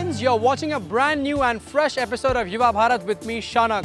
friends, you're watching a brand new and fresh episode of Yuva Bharat with me, Shanak.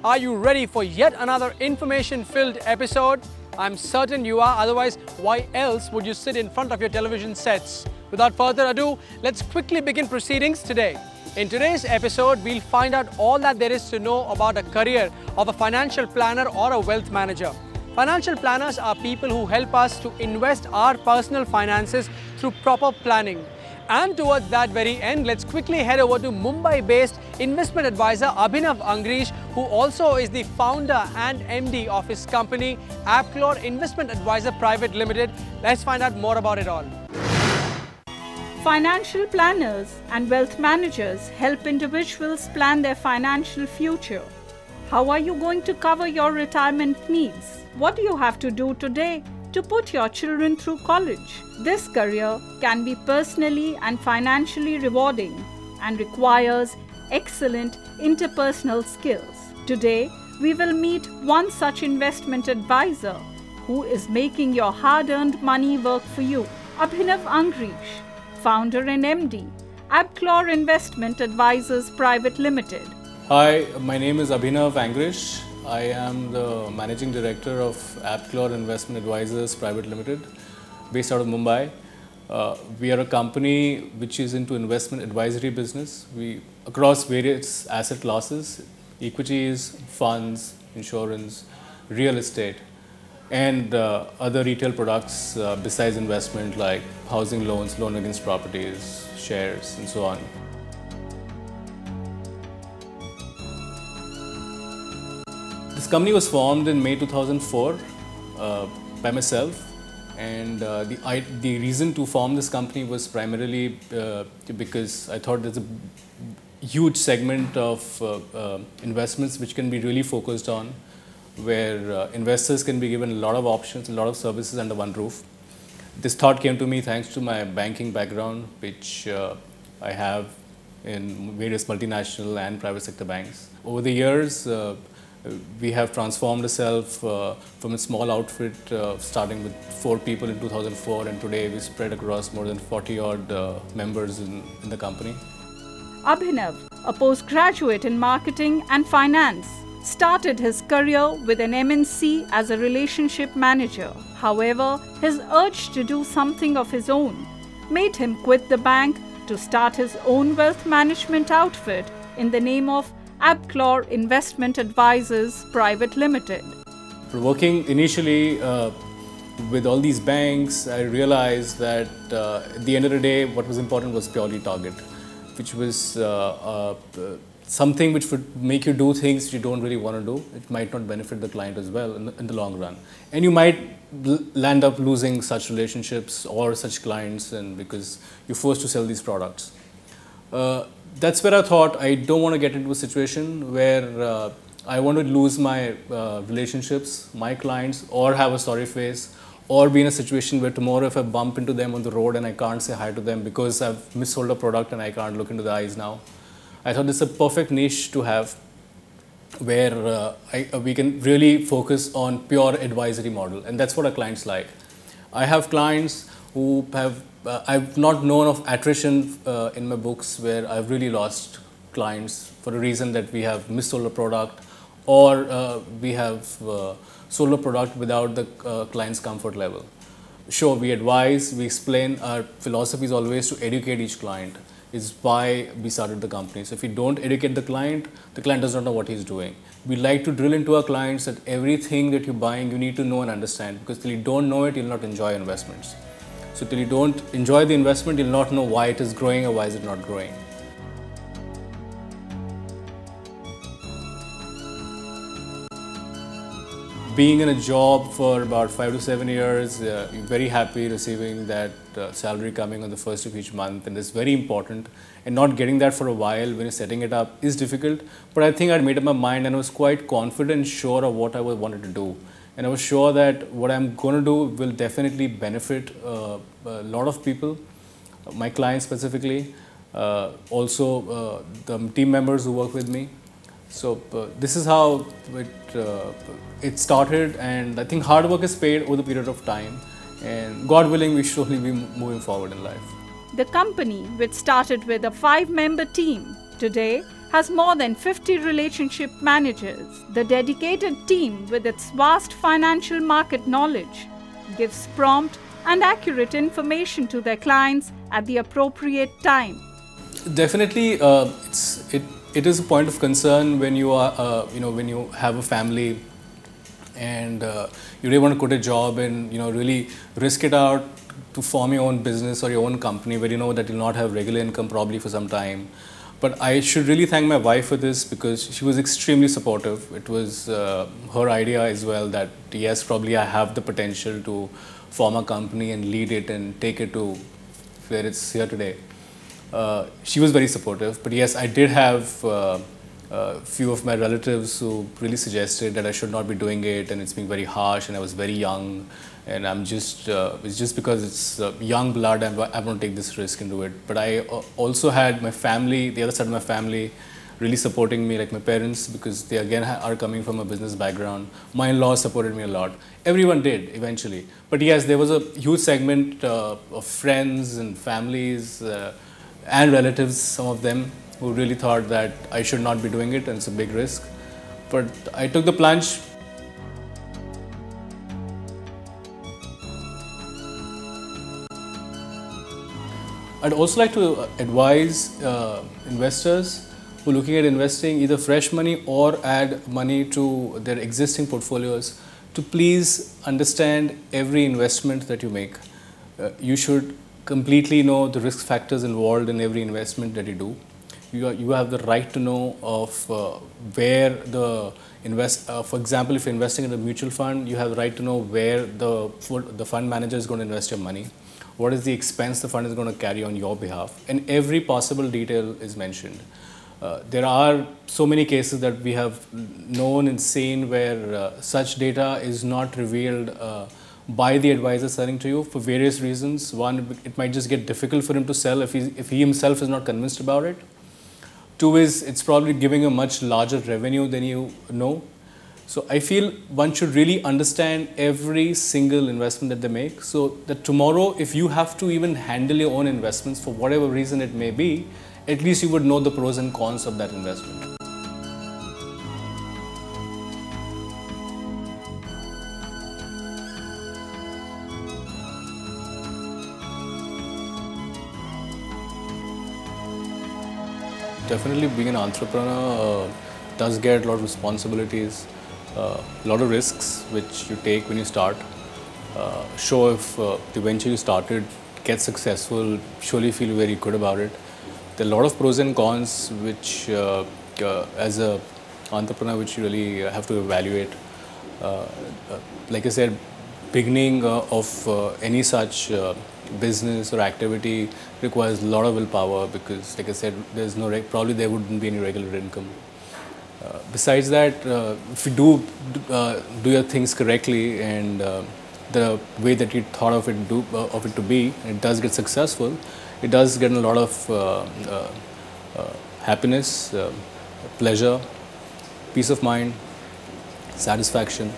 Are you ready for yet another information-filled episode? I'm certain you are, otherwise why else would you sit in front of your television sets? Without further ado, let's quickly begin proceedings today. In today's episode, we'll find out all that there is to know about a career of a financial planner or a wealth manager. Financial planners are people who help us to invest our personal finances through proper planning. And towards that very end, let's quickly head over to Mumbai-based investment advisor Abhinav Angrish, who also is the founder and MD of his company, Abclor Investment Advisor Private Limited. Let's find out more about it all. Financial planners and wealth managers help individuals plan their financial future. How are you going to cover your retirement needs? What do you have to do today to put your children through college? This career can be personally and financially rewarding and requires excellent interpersonal skills. Today, we will meet one such investment advisor who is making your hard-earned money work for you. Abhinav Angrish, founder and MD, Abclor Investment Advisors Private Limited. Hi, my name is Abhinav Angrish. I am the Managing Director of Abclor Investment Advisors Private Limited, based out of Mumbai. We are a company which is into investment advisory business. We across various asset classes, equities, funds, insurance, real estate, and other retail products besides investment like housing loans, loan against properties, shares, and so on. This company was formed in May 2004 by myself, and the reason to form this company was primarily because I thought there's a huge segment of investments which can be really focused on, where investors can be given a lot of options, a lot of services under one roof. This thought came to me thanks to my banking background, which I have in various multinational and private sector banks. Over the years, we have transformed ourselves from a small outfit starting with 4 people in 2004, and today we spread across more than 40 odd members in the company. Abhinav, a postgraduate in marketing and finance, started his career with an MNC as a relationship manager. However, his urge to do something of his own made him quit the bank to start his own wealth management outfit in the name of Abclor Investment Advisors Private Limited. Working initially with all these banks, I realized that at the end of the day, what was important was purely target, which was something which would make you do things you don't really want to do. It might not benefit the client as well in the long run. And you might land up losing such relationships or such clients, and because you're forced to sell these products. That's where I thought I don't want to get into a situation where I want to lose my relationships, my clients, or have a sorry face, or be in a situation where tomorrow if I bump into them on the road and I can't say hi to them because I've missold a product and I can't look into the eyes now. I thought this is a perfect niche to have where we can really focus on pure advisory model, and that's what our clients like. I have clients who have I've not known of attrition in my books where I've really lost clients for a reason that we have missold a product, or we have sold a product without the client's comfort level. Sure, we advise, we explain. Our philosophy is always to educate each client, is why we started the company. So if you don't educate the client does not know what he's doing. We like to drill into our clients that everything that you're buying, you need to know and understand, because till you don't know it, you'll not enjoy investments. So till you don't enjoy the investment, you'll not know why it is growing or why is it not growing. Being in a job for about 5 to 7 years, you're very happy receiving that salary coming on the first of each month, and it's very important. And not getting that for a while when you're setting it up is difficult. But I think I'd made up my mind and I was quite confident and sure of what I wanted to do. And I was sure that what I'm going to do will definitely benefit a lot of people, my clients specifically, also the team members who work with me. So this is how it started, and I think hard work is paid over the period of time, and God willing, we should only be moving forward in life. The company, which started with a 5-member team, today has more than 50 relationship managers. The dedicated team, with its vast financial market knowledge, gives prompt and accurate information to their clients at the appropriate time. Definitely, it is a point of concern when you are when you have a family and you really want to quit a job and really risk it out to form your own business or your own company where you know that you'll not have regular income probably for some time. But I should really thank my wife for this because she was extremely supportive. It was her idea as well that yes, probably I have the potential to form a company and lead it and take it to where it's here today. She was very supportive, but yes, I did have a few of my relatives who really suggested that I should not be doing it, and it's being very harsh, and I was very young, and I'm just it's just because it's young blood, I won't take this risk and do it. But I also had my family, the other side of my family, really supporting me, like my parents, because they again are coming from a business background. My in-laws supported me a lot. Everyone did eventually. But yes, there was a huge segment of friends and families and relatives, some of them, who really thought that I should not be doing it and it's a big risk. But I took the plunge. I'd also like to advise investors who are looking at investing either fresh money or add money to their existing portfolios to please understand every investment that you make. You should completely know the risk factors involved in every investment that you do. You have the right to know of where the for example, if you're investing in a mutual fund, you have the right to know where the fund manager is going to invest your money. What is the expense the fund is going to carry on your behalf, and every possible detail is mentioned. There are so many cases that we have known and seen where such data is not revealed by the advisor selling to you for various reasons. One, it might just get difficult for him to sell if he himself is not convinced about it. Two is, it's probably giving a much larger revenue than you know. So I feel one should really understand every single investment that they make, so that tomorrow if you have to even handle your own investments for whatever reason it may be, at least you would know the pros and cons of that investment. Definitely being an entrepreneur does get a lot of responsibilities, a lot of risks which you take when you start. Sure, if the venture you started gets successful, surely feel very good about it. There are a lot of pros and cons which as an entrepreneur which you really have to evaluate. Like I said, beginning of any such business or activity requires a lot of willpower because, like I said, there's no probably there wouldn't be any regular income. Besides that, if you do your things correctly and the way that you thought of it to be, it does get successful. It does get a lot of happiness, pleasure, peace of mind, satisfaction.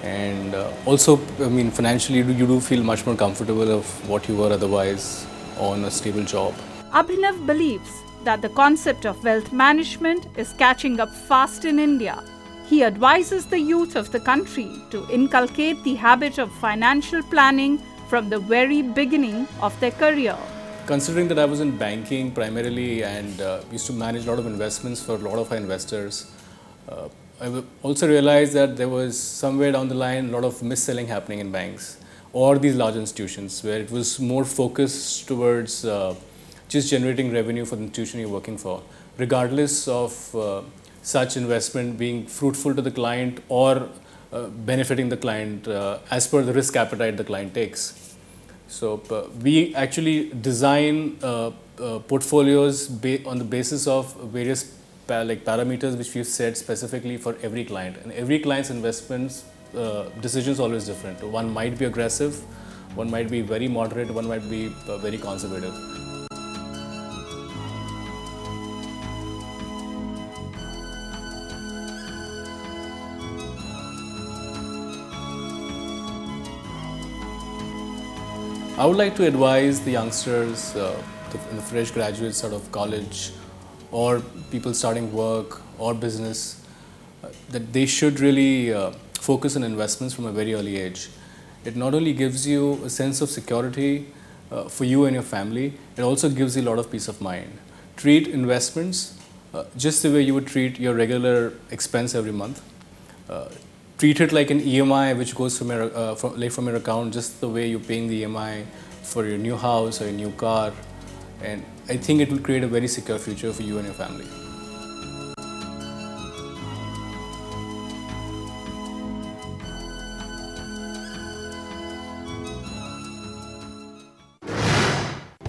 And also, I mean, financially, you do feel much more comfortable of what you were otherwise on a stable job. Abhinav believes that the concept of wealth management is catching up fast in India. He advises the youth of the country to inculcate the habit of financial planning from the very beginning of their career. Considering that I was in banking primarily and used to manage a lot of investments for a lot of our investors, I also realized that there was somewhere down the line a lot of mis-selling happening in banks or these large institutions where it was more focused towards just generating revenue for the institution you're working for, regardless of such investment being fruitful to the client or benefiting the client as per the risk appetite the client takes. So we actually design portfolios on the basis of various parameters which we've set specifically for every client, and every client's investments decision is always different. One might be aggressive, one might be very moderate, one might be very conservative. I would like to advise the youngsters, the fresh graduates out of college, or people starting work or business, that they should really focus on investments from a very early age. It not only gives you a sense of security for you and your family, it also gives you a lot of peace of mind. Treat investments just the way you would treat your regular expense every month. Treat it like an EMI which goes from your account, just the way you're paying the EMI for your new house or your new car. And I think it will create a very secure future for you and your family.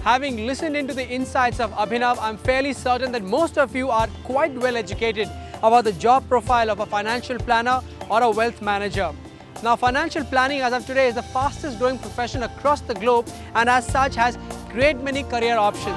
Having listened into the insights of Abhinav, I'm fairly certain that most of you are quite well educated about the job profile of a financial planner or a wealth manager. Now, financial planning as of today is the fastest growing profession across the globe, and as such has great many career options.